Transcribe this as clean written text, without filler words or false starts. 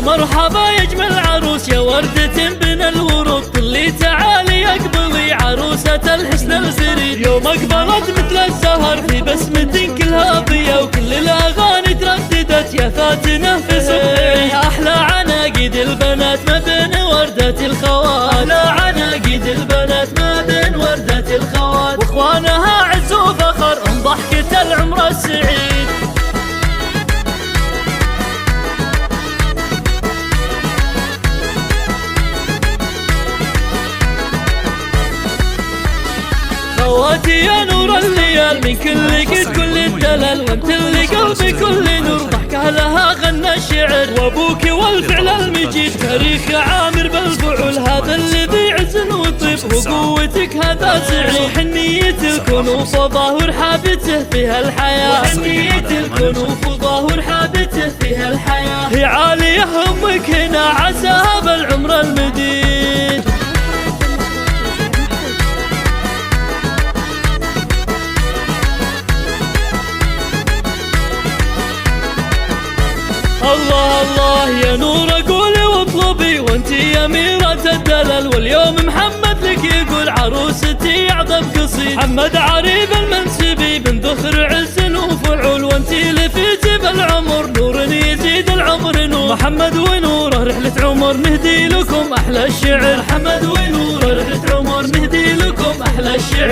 مرحبا يا اجمل عروس يا وردة بين الورود، طلي تعالي اقبلي عروسة الحسن الزريد. يوم اقبلت مثل الزهر في بسمة كلها ضيا، وكل الاغاني ترددت يا فاتنة في صبعي. احلى عناقيد البنات ما بين وردة الخوات، احلى عناقيد البنات ما بين وردة الخوات، واخوانها عز وفخر ام ضحكة العمر السعيد. خواتي يا نور الليال من كل قد كل الدلال، وامتلي قلبي كل نور ضحك اهلها غنى الشعر. وابوك والفعل المجيد تاريخ عامر بالفعل، هذا الذي عز وطيب وقوتك هذا سعيد. وحنية الكنوف وظاهر حابته فيها الحياة، وحنية الكنوف وظاهر حابته فيها الحياة. هي عالية امك هنا عساها بالعمر المديد. الله الله يا نور قولي واطلبي وانتي اميرة الدلال، واليوم محمد لك يقول عروستي اعظم قصيد. محمد عريب المنسبي بن ذخر عز وفعول، وانتي لفيتي بالعمر نور يزيد العمر نور. محمد ونوره رحلة عمر نهدي لكم احلى الشعر، محمد ونوره رحلة عمر نهدي لكم احلى الشعر.